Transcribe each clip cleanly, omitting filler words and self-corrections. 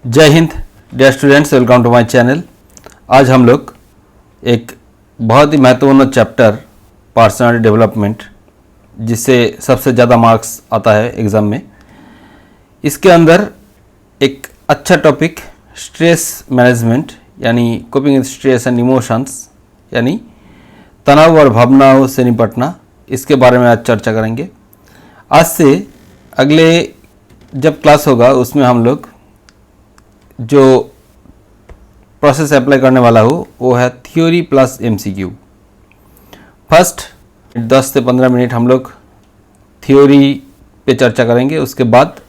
जय हिंद dear students, welcome to my channel. आज हम लोग एक बहुत ही महत्वपूर्ण चैप्टर पर्सनालिटी डेवलपमेंट, जिससे सबसे ज़्यादा मार्क्स आता है एग्ज़ाम में, इसके अंदर एक अच्छा टॉपिक स्ट्रेस मैनेजमेंट यानी coping with stress and emotions यानी तनाव और भावनाओं से निपटना, इसके बारे में आज चर्चा करेंगे। आज से अगले जब क्लास होगा उसमें हम लोग जो प्रोसेस अप्लाई करने वाला हो वो है थ्योरी प्लस एमसीक्यू। फर्स्ट 10 से 15 मिनट हम लोग थ्योरी पे चर्चा करेंगे, उसके बाद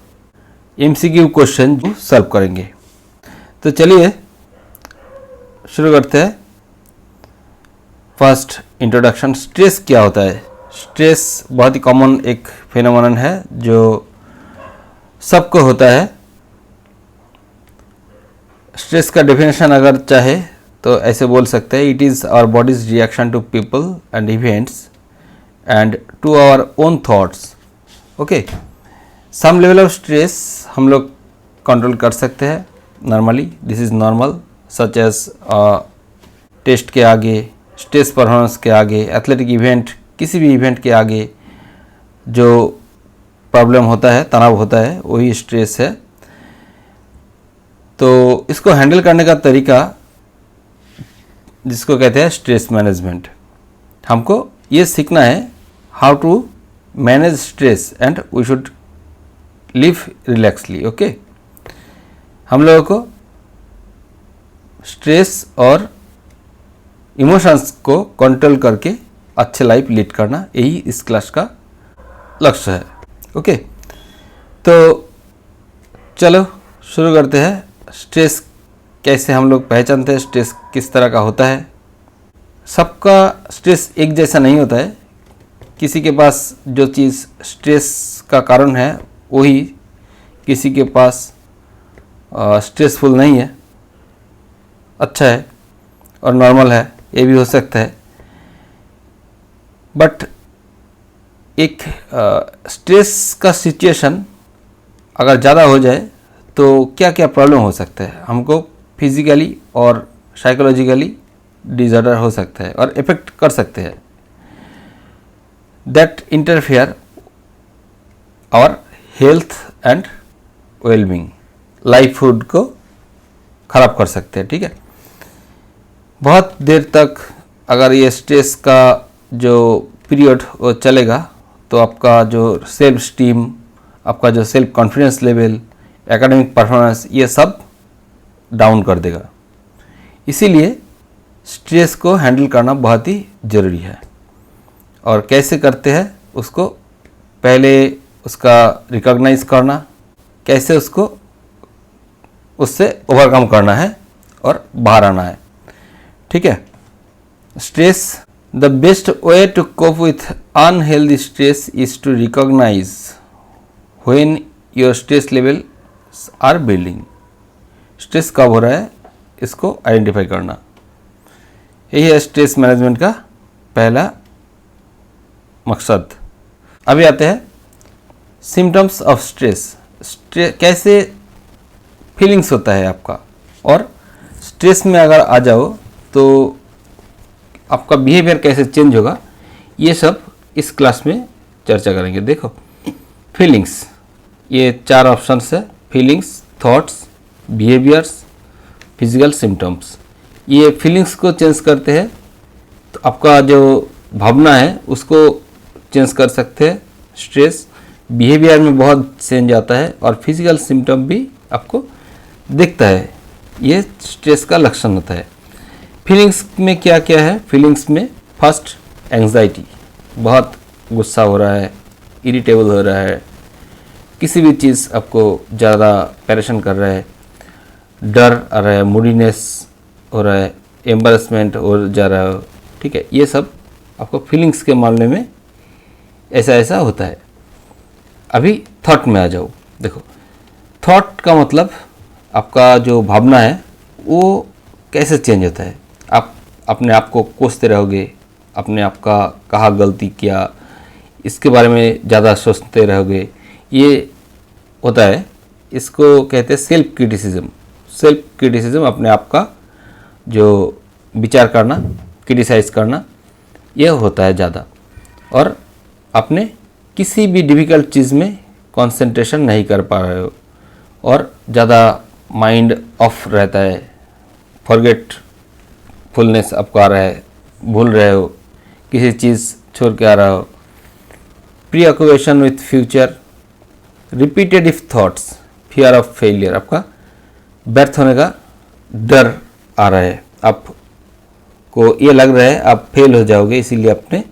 एमसीक्यू क्वेश्चन सॉल्व करेंगे। तो चलिए शुरू करते हैं। फर्स्ट इंट्रोडक्शन, स्ट्रेस क्या होता है। स्ट्रेस बहुत ही कॉमन एक फेनोमेनन है जो सबको होता है। स्ट्रेस का डेफिनेशन अगर चाहे तो ऐसे बोल सकते हैं, it is our body's reaction to people and events and to our own thoughts. Okay, some level of stress हम लोग कंट्रोल कर सकते हैं normally, this is normal, such as test के आगे, स्टेज परफॉर्मेंस के आगे, एथलेटिक इवेंट, किसी भी इवेंट के आगे जो प्रॉब्लम होता है, तनाव होता है, वही स्ट्रेस है। तो इसको हैंडल करने का तरीका जिसको कहते हैं स्ट्रेस मैनेजमेंट, हमको ये सीखना है how to manage stress and we should live relaxly. Okay, हम लोगों को स्ट्रेस और इमोशंस को कंट्रोल करके अच्छे लाइफ लीड करना, यही इस क्लास का लक्ष्य है। ओके, तो चलो शुरू करते हैं। स्ट्रेस कैसे हम लोग पहचानते हैं, स्ट्रेस किस तरह का होता है। सबका स्ट्रेस एक जैसा नहीं होता है। किसी के पास जो चीज़ स्ट्रेस का कारण है वही किसी के पास स्ट्रेसफुल नहीं है, अच्छा है और नॉर्मल है, ये भी हो सकता है। बट एक स्ट्रेस का सिचुएशन अगर ज़्यादा हो जाए तो क्या क्या प्रॉब्लम हो सकता है, हमको फिजिकली और साइकोलॉजिकली डिसऑर्डर हो सकता है और इफेक्ट कर सकते हैं, that interfere our health and wellbeing, life food को ख़राब कर सकते हैं। ठीक है, बहुत देर तक अगर ये स्ट्रेस का जो पीरियड वो चलेगा तो आपका जो सेल्फ स्टीम, आपका जो self confidence level, academic performance, ये सब डाउन कर देगा। इसीलिए स्ट्रेस को हैंडल करना बहुत ही ज़रूरी है। और कैसे करते हैं उसको, पहले उसका रिकॉग्नाइज करना, कैसे उसको उससे ओवरकम करना है और बाहर आना है। ठीक है, stress, the best way to cope with unhealthy stress is to recognise when your stress level are building. Stress कब हो रहा है इसको आइडेंटिफाई करना, यही है स्ट्रेस मैनेजमेंट का पहला मकसद। अभी आते हैं सिम्टम्स ऑफ स्ट्रेस। कैसे फीलिंग्स होता है आपका, और स्ट्रेस में अगर आ जाओ तो आपका बिहेवियर कैसे चेंज होगा, ये सब इस क्लास में चर्चा करेंगे। देखो, फीलिंग्स, ये 4 ऑप्शंस है, feelings, thoughts, behaviours, physical symptoms. ये फीलिंग्स को चेंज करते हैं तो आपका जो भावना है उसको चेंज कर सकते हैं स्ट्रेस। बिहेवियर में बहुत चेंज आता है और फिजिकल सिम्टम भी आपको दिखता है, ये स्ट्रेस का लक्षण होता है। फीलिंग्स में क्या क्या है, फीलिंग्स में फर्स्ट एंग्जाइटी, बहुत गुस्सा हो रहा है, इरिटेबल हो रहा है, किसी भी चीज़ आपको ज़्यादा परेशान कर रहा है, डर आ रहा है, मूडीनेस हो रहा है, एम्बैरेसमेंट हो जा रहा है। ठीक है, ये सब आपको फीलिंग्स के मामले में ऐसा ऐसा होता है। अभी थॉट में आ जाओ। देखो, थॉट का मतलब आपका जो भावना है वो कैसे चेंज होता है। आप अपने आप को कोसते रहोगे, अपने आप का कहाँ गलती किया इसके बारे में ज़्यादा सोचते रहोगे, ये होता है, इसको कहते हैं सेल्फ क्रिटिसिज्म। सेल्फ क्रिटिसिज्म, अपने आप का जो विचार करना, क्रिटिसाइज करना, यह होता है ज़्यादा। और अपने किसी भी डिफ़िकल्ट चीज़ में कंसंट्रेशन नहीं कर पा रहे हो और ज़्यादा माइंड ऑफ रहता है, फॉरगेटफुलनेस आपको आ रहा है, भूल रहे हो, किसी चीज़ छोड़ के आ रहा हो। प्रीऑक्यूपेशन with future, repetitive thoughts, fear of failure, आपका व्यर्थ होने का डर आ रहा है, आपको ये लग रहा है आप फेल हो जाओगे, इसीलिए अपने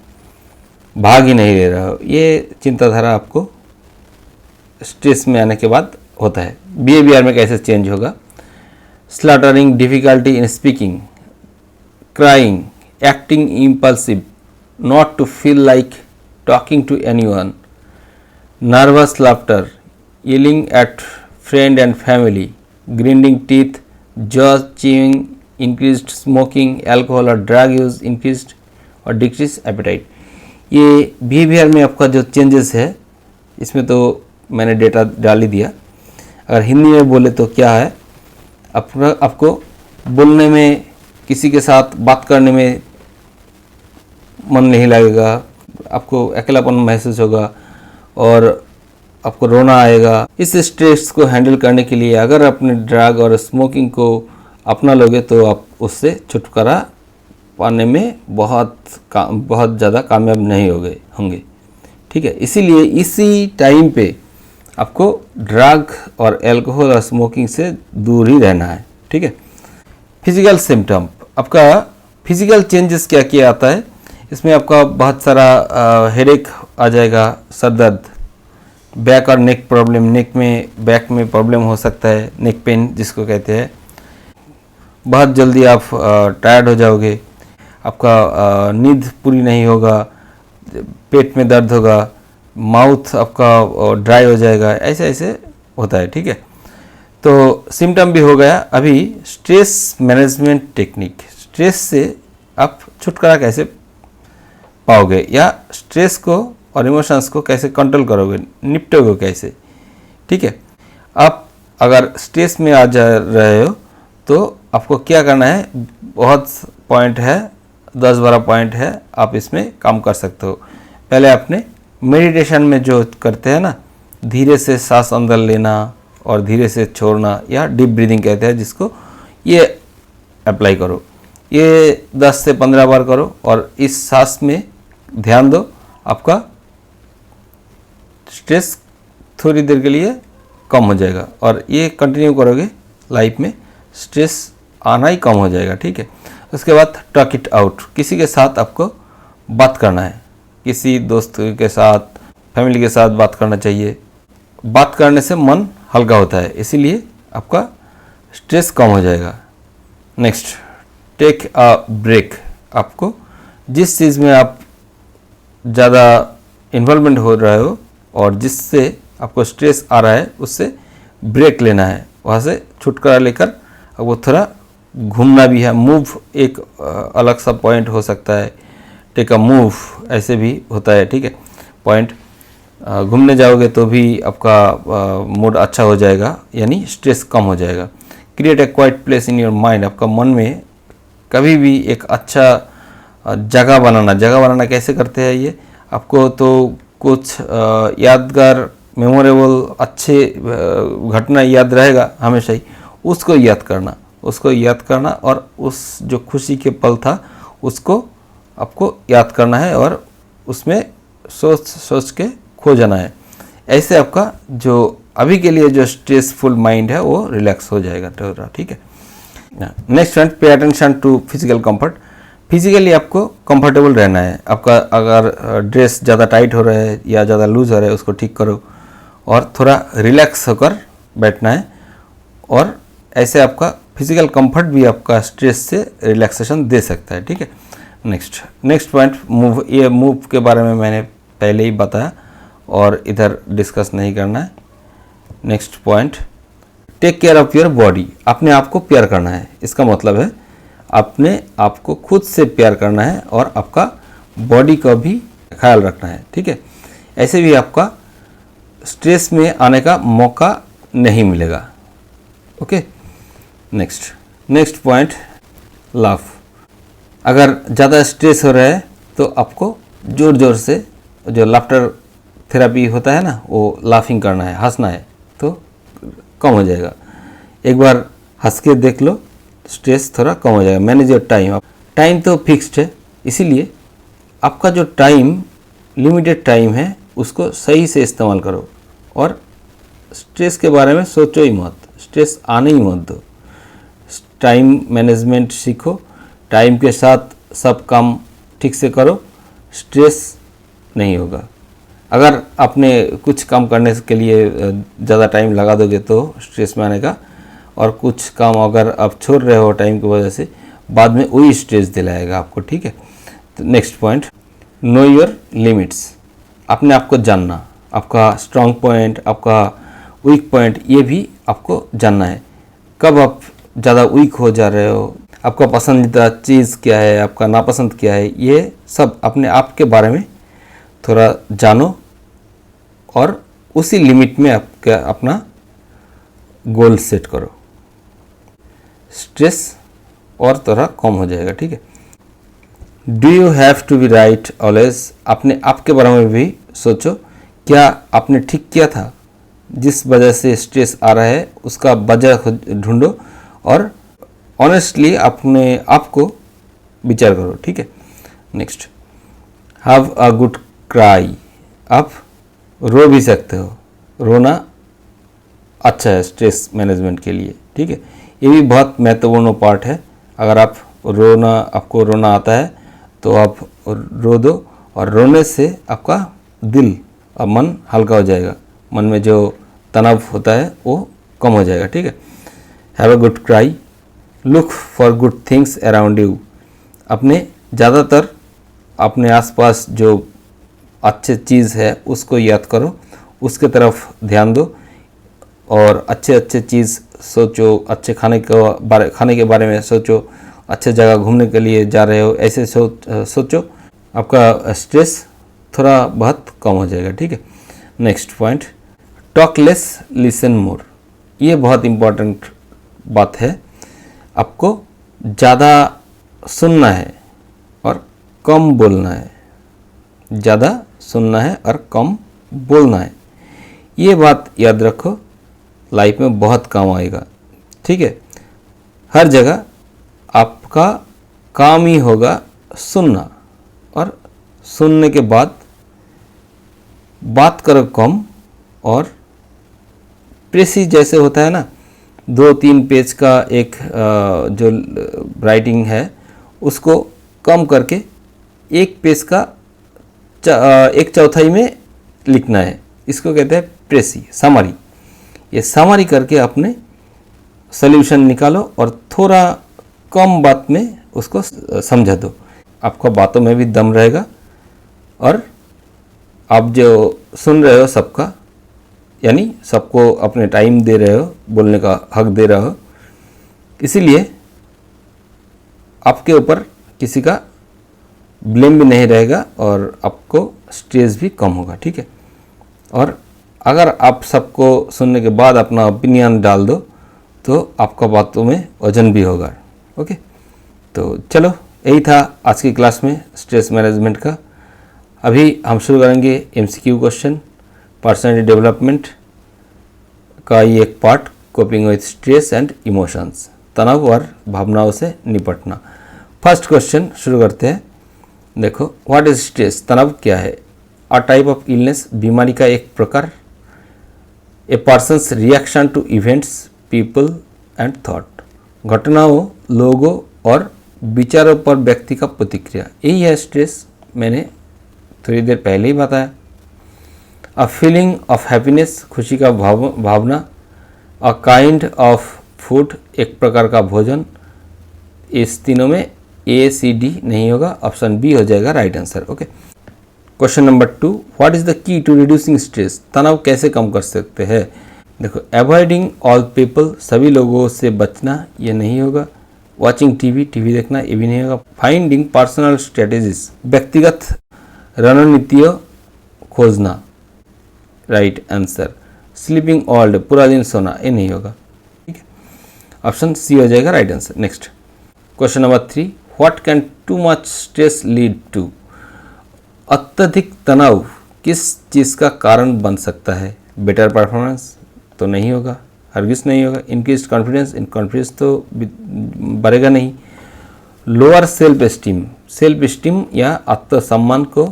भाग ही नहीं ले रहे हो। ये चिंताधारा आपको स्ट्रेस में आने के बाद होता है। बिहेवियर में कैसे चेंज होगा? Stuttering, difficulty in speaking, crying, acting impulsive, not to feel like talking to anyone, nervous laughter, yelling at friend and family, grinding teeth, jaw chewing, increased smoking, alcohol और ड्रग यूज इंक्रीज्ड और decrease appetite. ये behaviour में आपका जो changes है, इसमें तो मैंने डेटा डाल ही दिया। अगर हिंदी में बोले तो क्या है, आपको बोलने में, किसी के साथ बात करने में मन नहीं लगेगा, आपको अकेलापन महसूस होगा और आपको रोना आएगा। इस स्ट्रेस को हैंडल करने के लिए अगर अपने ड्रग और स्मोकिंग को अपना लोगे तो आप उससे छुटकारा पाने में बहुत ज़्यादा कामयाब नहीं होंगे। ठीक है, इसीलिए इसी टाइम पे आपको ड्रग और अल्कोहल और स्मोकिंग से दूर ही रहना है। ठीक है। फिजिकल सिम्टम, आपका फिजिकल चेंजेस क्या क्या आता है इसमें? आपका बहुत सारा हेडेक आ जाएगा, सर दर्द, बैक और नेक प्रॉब्लम, नेक में, बैक में प्रॉब्लम हो सकता है, नेक पेन जिसको कहते हैं। बहुत जल्दी आप टायर्ड हो जाओगे, आपका नींद पूरी नहीं होगा, पेट में दर्द होगा, माउथ आपका ड्राई हो जाएगा, ऐसे ऐसे होता है। ठीक है, तो सिम्टम भी हो गया। अभी स्ट्रेस मैनेजमेंट टेक्निक, स्ट्रेस से आप छुटकारा कैसे पाओगे या स्ट्रेस को और इमोशंस को कैसे कंट्रोल करोगे, निपटोगे कैसे। ठीक है, आप अगर स्ट्रेस में आ जा रहे हो तो आपको क्या करना है, बहुत पॉइंट है, 10-12 पॉइंट है, आप इसमें काम कर सकते हो। पहले अपने मेडिटेशन में जो करते हैं ना, धीरे से सांस अंदर लेना और धीरे से छोड़ना, या डीप ब्रीदिंग कहते हैं जिसको, ये अप्लाई करो। ये 10 से 15 बार करो और इस सांस में ध्यान दो, आपका स्ट्रेस थोड़ी देर के लिए कम हो जाएगा। और ये कंटिन्यू करोगे, लाइफ में स्ट्रेस आना ही कम हो जाएगा। ठीक है, उसके बाद टॉक इट आउट, किसी के साथ आपको बात करना है, किसी दोस्त के साथ, फैमिली के साथ बात करना चाहिए। बात करने से मन हल्का होता है, इसीलिए आपका स्ट्रेस कम हो जाएगा। नेक्स्ट, टेक अ ब्रेक, आपको जिस चीज़ में आप ज़्यादा इन्वॉल्वमेंट हो रहे हो और जिससे आपको स्ट्रेस आ रहा है, उससे ब्रेक लेना है, वहाँ से छुटकारा लेकर आपको थोड़ा घूमना भी है। मूव एक अलग सा पॉइंट हो सकता है, टेक अ मूव ऐसे भी होता है। ठीक है, पॉइंट घूमने जाओगे तो भी आपका मूड अच्छा हो जाएगा, यानी स्ट्रेस कम हो जाएगा। Create a quiet place in your mind, आपका मन में कभी भी एक अच्छा जगह बनाना कैसे करते हैं ये, आपको तो कुछ यादगार, मेमोरेबल, अच्छे घटना याद रहेगा हमेशा ही, उसको याद करना और उस जो खुशी के पल था उसको आपको याद करना है और उसमें सोच के खो जाना है। ऐसे आपका जो अभी के लिए जो स्ट्रेसफुल माइंड है वो रिलैक्स हो जाएगा थोड़ा। ठीक है। Next point, pay attention to physical comfort, physically आपको कंफर्टेबल रहना है। आपका अगर ड्रेस ज़्यादा टाइट हो रहा है या ज़्यादा लूज हो रहा है, उसको ठीक करो और थोड़ा रिलैक्स होकर बैठना है। और ऐसे आपका फिजिकल कंफर्ट भी आपका स्ट्रेस से रिलैक्सेशन दे सकता है। ठीक है। नेक्स्ट पॉइंट, मूव, ये मूव के बारे में मैंने पहले ही बताया और इधर डिस्कस नहीं करना है। Next point, take care of your body, अपने आप को प्यार करना है। इसका मतलब है अपने आप को खुद से प्यार करना है और आपका बॉडी का भी ख्याल रखना है। ठीक है, ऐसे भी आपका स्ट्रेस में आने का मौका नहीं मिलेगा। Okay, next point, laugh. अगर ज़्यादा स्ट्रेस हो रहा है तो आपको ज़ोर ज़ोर से जो लाफ्टर थेरेपी होता है ना, वो लाफिंग करना है, हंसना है, तो कम हो जाएगा। एक बार हंस के देख लो, स्ट्रेस थोड़ा कम हो जाएगा। Manage your time. टाइम तो फिक्स्ड है, इसीलिए आपका जो टाइम, लिमिटेड टाइम है, उसको सही से इस्तेमाल करो और स्ट्रेस के बारे में सोचो ही मत, स्ट्रेस आने ही मत दो। टाइम मैनेजमेंट सीखो, टाइम के साथ सब काम ठीक से करो, स्ट्रेस नहीं होगा। अगर आपने कुछ काम करने के लिए ज़्यादा टाइम लगा दोगे तो स्ट्रेस में आने का, और कुछ काम अगर आप छोड़ रहे हो टाइम की वजह से, बाद में वही स्ट्रेस दिलाएगा आपको, ठीक है। तो next point, know your limits. अपने आप को जानना, आपका स्ट्रॉन्ग पॉइंट, आपका वीक पॉइंट, ये भी आपको जानना है। कब आप ज़्यादा वीक हो जा रहे हो, आपका पसंदीदा चीज़ क्या है, आपका नापसंद क्या है, ये सब अपने आप के बारे में थोड़ा जानो और उसी लिमिट में आपका अपना गोल सेट करो। स्ट्रेस और थोड़ा कम हो जाएगा, ठीक है। Do you have to be right always. अपने आप के बारे में भी सोचो, क्या आपने ठीक किया था? जिस वजह से स्ट्रेस आ रहा है उसका वजह ढूंढो और ऑनेस्टली अपने आप को विचार करो, ठीक है। Next, have a good cry. आप रो भी सकते हो, रोना अच्छा है स्ट्रेस मैनेजमेंट के लिए, ठीक है। ये भी बहुत महत्वपूर्ण पार्ट है। अगर आपको रोना आता है तो आप रो दो, और रोने से आपका दिल और मन हल्का हो जाएगा, मन में जो तनाव होता है वो कम हो जाएगा, ठीक है। Have a good cry, look for good things around you. अपने ज़्यादातर अपने आसपास जो अच्छे चीज़ है उसको याद करो, उसके तरफ ध्यान दो और अच्छे चीज़ सोचो, अच्छे खाने के बारे में सोचो, अच्छे जगह घूमने के लिए जा रहे हो, ऐसे सोचो, आपका स्ट्रेस थोड़ा बहुत कम हो जाएगा, ठीक है। Next point, talk less listen more. ये बहुत इम्पोर्टेंट बात है। आपको ज़्यादा सुनना है और कम बोलना है, ज़्यादा सुनना है और कम बोलना है। ये बात याद रखो, लाइफ में बहुत काम आएगा, ठीक है। हर जगह आपका काम ही होगा सुनना, और सुनने के बाद बात करो कम, और प्रेसी जैसे होता है ना, 2-3 पेज का एक जो राइटिंग है उसको कम करके एक पेज का 1/4 में लिखना है। इसको कहते हैं प्रेसी, समरी। ये समरी करके अपने सॉल्यूशन निकालो और थोड़ा कम बात में उसको समझा दो। आपका बातों में भी दम रहेगा और आप जो सुन रहे हो सबका, यानी सबको अपने टाइम दे रहे हो, बोलने का हक दे रहे हो, इसीलिए आपके ऊपर किसी का ब्लेम भी नहीं रहेगा और आपको स्ट्रेस भी कम होगा, ठीक है। और अगर आप सबको सुनने के बाद अपना ओपिनियन डाल दो तो आपका बातों में वजन भी होगा, ओके। तो चलो, यही था आज की क्लास में स्ट्रेस मैनेजमेंट का। अभी हम शुरू करेंगे MCQ क्वेश्चन, पर्सनालिटी डेवलपमेंट का ये एक part, coping with stress and emotions, तनाव और भावनाओं से निपटना। फर्स्ट क्वेश्चन शुरू करते हैं। देखो, व्हाट इज स्ट्रेस? तनाव क्या है? अ टाइप ऑफ इलनेस, बीमारी का एक प्रकार। A person's reaction to events, people and thought, घटनाओं, लोगों और विचारों पर व्यक्ति का प्रतिक्रिया, यही है स्ट्रेस। मैंने थोड़ी देर पहले ही बताया। अ फीलिंग ऑफ हैप्पीनेस, खुशी का भावना। अ काइंड ऑफ फूड, एक प्रकार का भोजन। इस तीनों में A, C, D नहीं होगा, ऑप्शन बी हो जाएगा right answer, okay. Question number 2, what is the key to reducing stress? तनाव कैसे कम कर सकते हैं? देखो, अवॉइडिंग ऑल पीपल, सभी लोगों से बचना, ये नहीं होगा। वॉचिंग टीवी देखना, ये भी नहीं होगा। फाइंडिंग पर्सनल स्ट्रेटेजीज, व्यक्तिगत रणनीतियों खोजना, right answer. Sleeping all day, पूरा दिन सोना, ये नहीं होगा, ठीक है। ऑप्शन सी हो जाएगा right answer. Next question number 3, what can too much stress lead to? अत्यधिक तनाव किस चीज़ का कारण बन सकता है? बेटर परफॉर्मेंस तो नहीं होगा, हरगिज नहीं होगा। इंक्रीज कॉन्फिडेंस, इन कॉन्फिडेंस तो बढ़ेगा नहीं। लोअर सेल्फ स्टीम या आत्मसम्मान को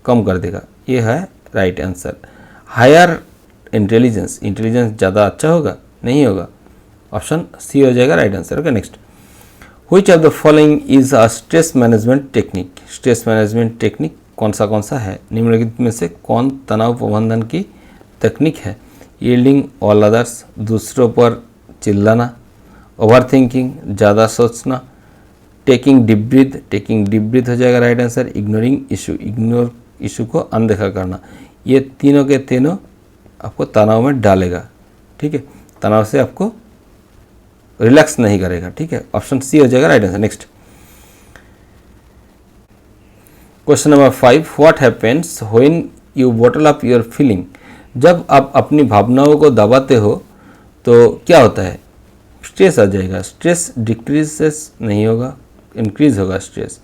कम कर देगा, ये है राइट आंसर। हायर इंटेलिजेंस ज़्यादा अच्छा होगा, नहीं होगा, ऑप्शन सी हो जाएगा right answer. Okay next, which of the following is a stress management technique? Stress management technique कौन सा है? निम्नलिखित में से कौन तनाव प्रबंधन की तकनीक है? यील्डिंग ऑल अदर्स, दूसरों पर चिल्लाना, ओवर थिंकिंग, ज़्यादा सोचना, टेकिंग डीप ब्रीथ हो जाएगा राइट आंसर। इग्नोर इशू को अनदेखा करना, ये तीनों के तीनों आपको तनाव में डालेगा, ठीक है, तनाव से आपको रिलैक्स नहीं करेगा, ठीक है, ऑप्शन सी हो जाएगा right answer. Next question number 5, what happens when you bottle up your feeling? जब आप अपनी भावनाओं को दबाते हो तो क्या होता है? स्ट्रेस आ जाएगा। स्ट्रेस डिक्रीजेस नहीं होगा, इंक्रीज होगा stress.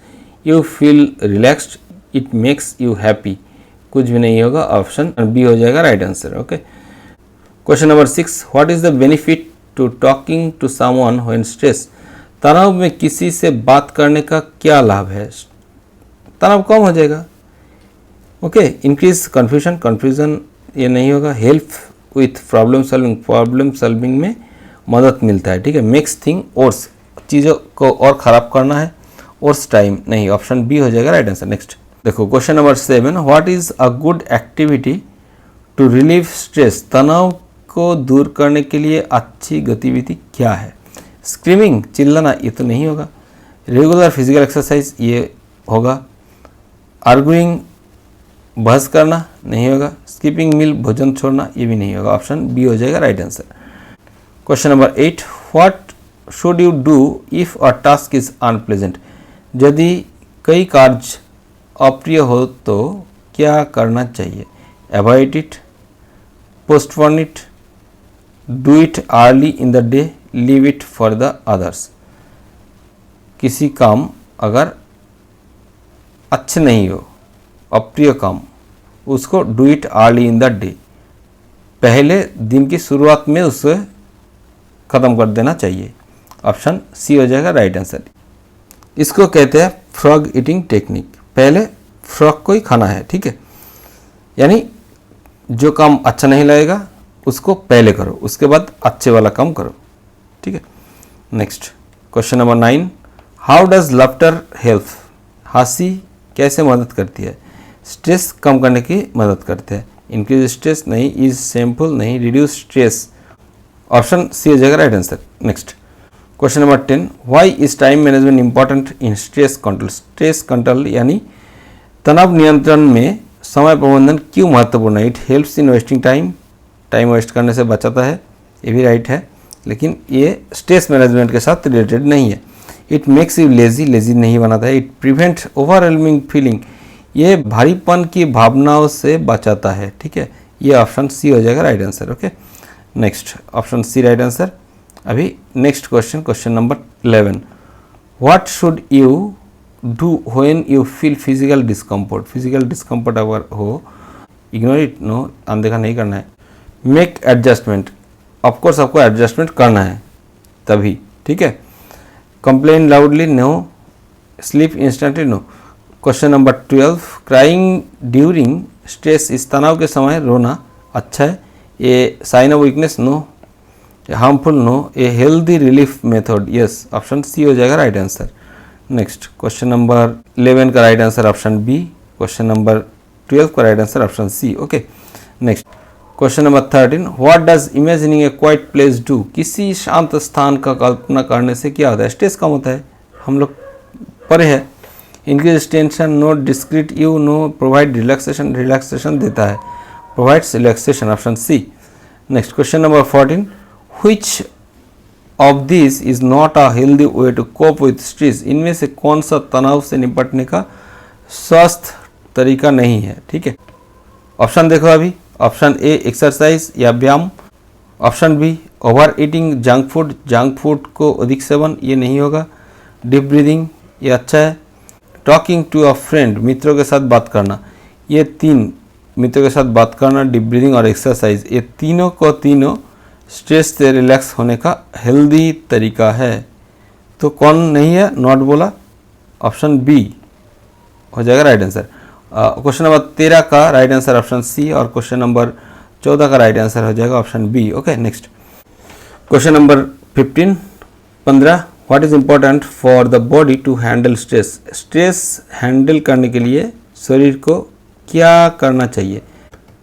You feel relaxed, it makes you happy, कुछ भी नहीं होगा, ऑप्शन बी हो जाएगा right answer. Okay question number 6, what is the benefit to talking to someone when stress? तनाव में किसी से बात करने का क्या लाभ है? तनाव कम हो जाएगा। ओके, इंक्रीज कन्फ्यूजन ये नहीं होगा। हेल्प विथ प्रॉब्लम सॉल्विंग में मदद मिलता है, ठीक है। मेक्स थिंग वर्स, चीज़ों को और ख़राब करना है, वर्स टाइम नहीं, ऑप्शन बी हो जाएगा राइट आंसर। नेक्स्ट देखो question number 7, what is a good activity to relieve stress? तनाव को दूर करने के लिए अच्छी गतिविधि क्या है? स्क्रीमिंग, चिल्लाना, ये तो नहीं होगा। रेगुलर फिजिकल एक्सरसाइज, ये होगा। आर्गुइंग, बहस करना, नहीं होगा। स्किपिंग मील, भोजन छोड़ना, ये भी नहीं होगा, ऑप्शन बी हो जाएगा right answer. Question number 8, what should you do if a task is unpleasant? यदि कई कार्य अप्रिय हो तो क्या करना चाहिए? Avoid it, postpone it, do it early in the day, leave it for the others. किसी काम अगर अच्छे नहीं हो, अप्रिय काम, उसको do it early in the day, पहले दिन की शुरुआत में उसे ख़त्म कर देना चाहिए, ऑप्शन सी हो जाएगा राइट आंसर। इसको कहते हैं फ्रॉग ईटिंग टेक्निक। पहले फ्रॉग को ही खाना है, ठीक है, यानी जो काम अच्छा नहीं लगेगा उसको पहले करो, उसके बाद अच्छे वाला काम करो, ठीक है। Next question number 9, how does laughter help? हंसी कैसे मदद करती है? स्ट्रेस कम करने की मदद करते हैं। इंक्रीज स्ट्रेस नहीं, इज शेमफुल नहीं, रिड्यूस स्ट्रेस, ऑप्शन सी हो जाएगा right answer. Next question number 10, why is time management important in stress control? Stress control यानी तनाव नियंत्रण में समय प्रबंधन क्यों महत्वपूर्ण है? It helps in wasting time waste करने से बचाता है, ये भी राइट है, लेकिन ये स्ट्रेस मैनेजमेंट के साथ रिलेटेड नहीं है। इट मेक्स यू लेजी नहीं बनाता है। इट प्रिवेंट ओवरवेलमिंग फीलिंग, ये भारीपन की भावनाओं से बचाता है, ठीक है, ये ऑप्शन सी हो जाएगा right answer. Okay next option C right answer. अभी next question number 11, what should you do when you feel physical discomfort? Physical discomfort अगर हो, इग्नोर इट, नो, अनदेखा नहीं करना है। मेक एडजस्टमेंट, ऑफकोर्स आपको एडजस्टमेंट करना है तभी, ठीक है। Complain loudly, no. Sleep instantly, no. Question number 12, crying during stress, इस तनाव के समय रोना अच्छा है, ये sign of weakness, no. Harmful, no. A healthy relief method, yes, option C हो जाएगा right answer. Next question number 11 का right answer option B, question number 12 का right answer option C. Okay next question number 13, what does imagining a quiet place do? किसी शांत स्थान का कल्पना करने से क्या होता है? स्ट्रेस कम होता है, हम लोग पढ़े हैं। Increase tension, no. Discreet you, no. Provide relaxation देता है, provides relaxation, option C. Next question number 14, which of this is not a healthy way to cope with stress? इनमें से कौन सा तनाव से निपटने का स्वस्थ तरीका नहीं है, ठीक है। ऑप्शन देखो अभी, ऑप्शन ए एक्सरसाइज या व्यायाम, option B over eating junk food को अधिक सेवन, ये नहीं होगा। डीप ब्रीदिंग, ये अच्छा है। टॉकिंग टू अ फ्रेंड, मित्रों के साथ बात करना, ये तीन, मित्रों के साथ बात करना, डीप ब्रीदिंग और एक्सरसाइज, ये तीनों को तीनों स्ट्रेस से रिलैक्स होने का हेल्दी तरीका है। तो कौन नहीं है, नॉट बोला, ऑप्शन बी हो जाएगा राइट आंसर। क्वेश्चन नंबर 13 का राइट आंसर ऑप्शन सी और क्वेश्चन नंबर 14 का राइट आंसर हो जाएगा option B. Okay, next question number 15 what is important for the body to handle stress. Stress handle करने के लिए शरीर को क्या करना चाहिए?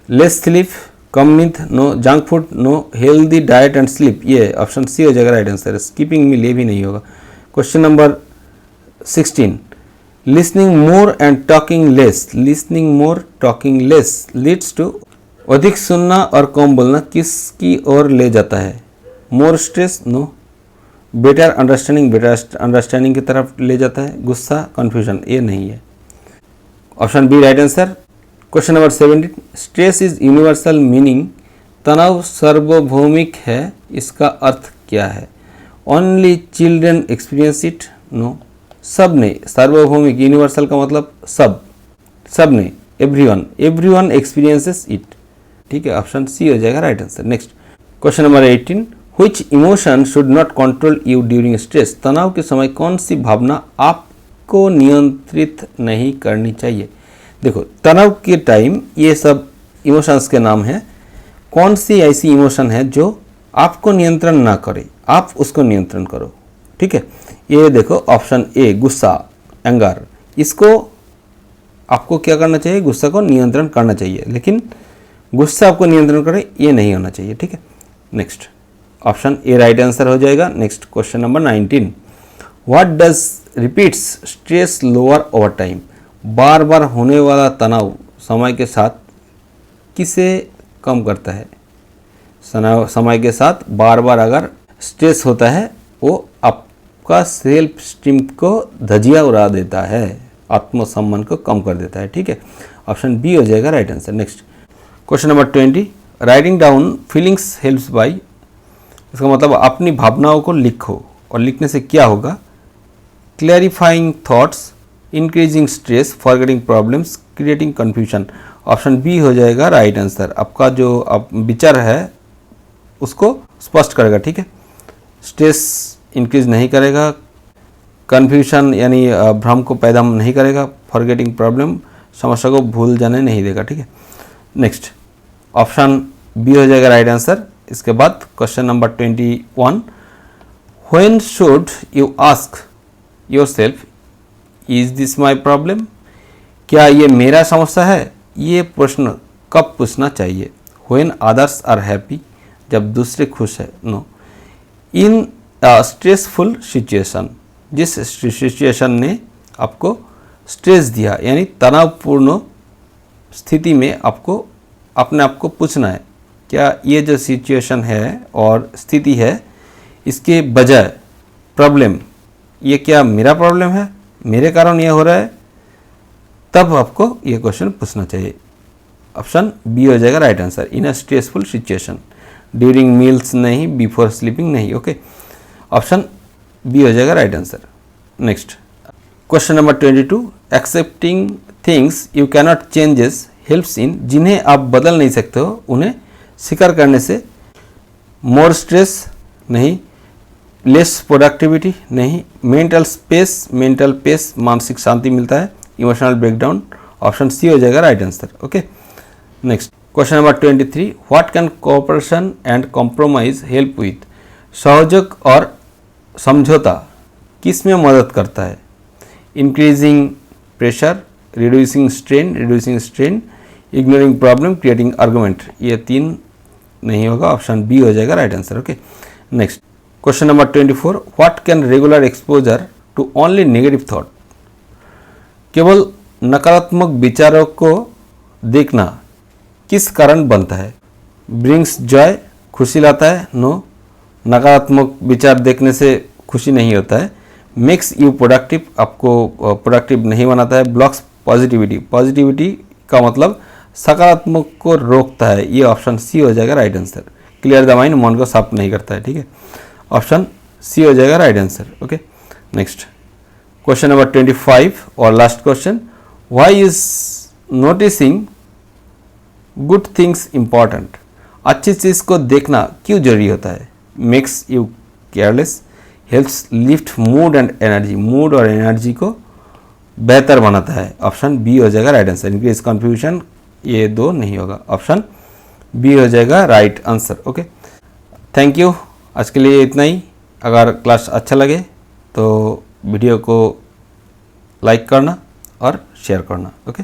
लेस स्लीप, कम नींद, no. Junk food, no. Healthy diet and sleep, ये ऑप्शन सी हो जाएगा राइट आंसर। स्कीपिंग मिल, ये भी नहीं होगा। Question number 16 listening more and talking less, listening more talking less leads to, अधिक सुनना और कम बोलना किसकी ओर ले जाता है? More stress, no. Better understanding की तरफ ले जाता है। गुस्सा, कन्फ्यूजन, ये नहीं है। Option B right answer. Question number 17 stress is universal meaning, तनाव सार्वभौमिक है, इसका अर्थ क्या है? Only children experience it, no. सब ने, सार्वभौमिक यूनिवर्सल का मतलब सब ने, एवरीवन एक्सपीरियंसेस इट, ठीक है, ऑप्शन सी हो जाएगा right answer. Next question number 18 which emotion should not control you during stress, तनाव के समय कौन सी भावना आपको नियंत्रित नहीं करनी चाहिए? देखो, तनाव के टाइम ये सब इमोशंस के नाम हैं। कौन सी ऐसी इमोशन है जो आपको नियंत्रण ना करे, आप उसको नियंत्रण करो, ठीक है। ये देखो ऑप्शन ए गुस्सा, एंगर, इसको आपको क्या करना चाहिए? गुस्सा को नियंत्रण करना चाहिए, लेकिन गुस्सा आपको नियंत्रण करे ये नहीं होना चाहिए, ठीक है। Next option A right answer हो जाएगा। Next question number 19 what does repeats stress lower over time, बार बार होने वाला तनाव समय के साथ किसे कम करता है? समय के साथ बार बार अगर स्ट्रेस होता है वो आपका सेल्फ स्टीम को धजिया उड़ा देता है, आत्मसम्मान को कम कर देता है, ठीक है। ऑप्शन बी हो जाएगा right answer. Next question number 20 writing down feelings helps by, इसका मतलब अपनी भावनाओं को लिखो, और लिखने से क्या होगा? Clarifying thoughts, increasing stress, forgetting problems, creating confusion, option B हो जाएगा राइट आंसर। आपका जो विचार है उसको स्पष्ट करेगा, ठीक है। स्ट्रेस इंक्रीज नहीं करेगा, कन्फ्यूजन यानी भ्रम को पैदा नहीं करेगा, फॉरगेटिंग प्रॉब्लम समस्या को भूल जाने नहीं देगा, ठीक है। नेक्स्ट ऑप्शन बी हो जाएगा राइट आंसर। इसके बाद question number 21 when should you ask yourself is this my problem, क्या ये मेरा समस्या है? ये प्रश्न कब पूछना चाहिए? व्हेन अदर्स आर हैप्पी, जब दूसरे खुश है, नो। इन स्ट्रेसफुल सिचुएशन, जिस सिचुएशन ने आपको स्ट्रेस दिया यानी तनावपूर्ण स्थिति में आपको अपने आप को पूछना है क्या ये जो सिचुएशन है और स्थिति है इसके बजाय प्रॉब्लम, ये क्या मेरा प्रॉब्लम है, मेरे कारण ये हो रहा है, तब आपको ये क्वेश्चन पूछना चाहिए। ऑप्शन बी हो जाएगा right answer. In a stressful situation, during meals नहीं, बिफोर स्लीपिंग नहीं, ओके। ऑप्शन बी हो जाएगा right answer. Next question number 22 accepting things you cannot changes helps in, जिन्हें आप बदल नहीं सकते हो उन्हें स्वीकार करने से मोर स्ट्रेस नहीं, लेस प्रोडक्टिविटी नहीं, मेंटल पेस मानसिक शांति मिलता है, इमोशनल ब्रेकडाउन, ऑप्शन सी हो जाएगा right answer, okay. Next question number 23 what can cooperation and compromise help with, सहयोग और समझौता किस में मदद करता है? Increasing pressure, reducing strain, ignoring problem, creating argument, ये तीन नहीं होगा, ऑप्शन बी हो जाएगा right answer, okay. Next question number 24 what can regular exposure to only negative thought, केवल नकारात्मक विचारों को देखना किस कारण बनता है? ब्रिंग्स जॉय, खुशी लाता है, नो। नकारात्मक विचार देखने से खुशी नहीं होता है। मेक्स यू प्रोडक्टिव, आपको प्रोडक्टिव नहीं बनाता है। ब्लॉक्स पॉजिटिविटी का मतलब सकारात्मक को रोकता है, ये ऑप्शन सी हो जाएगा right answer. Clear the mind, मन को साफ नहीं करता है, ठीक है। ऑप्शन सी हो जाएगा right answer. Okay, next question number 25 और last question, why is noticing good things important? अच्छी चीज़ को देखना क्यों जरूरी होता है? Makes you careless, helps lift mood and energy, mood और एनर्जी को बेहतर बनाता है। ऑप्शन बी हो जाएगा राइट आंसर। इंक्रीज कन्फ्यूजन, ये दो नहीं होगा, ऑप्शन बी हो जाएगा right answer. Okay, thank you, आज के लिए इतना ही। अगर क्लास अच्छा लगे तो वीडियो को लाइक करना और शेयर करना। ओके।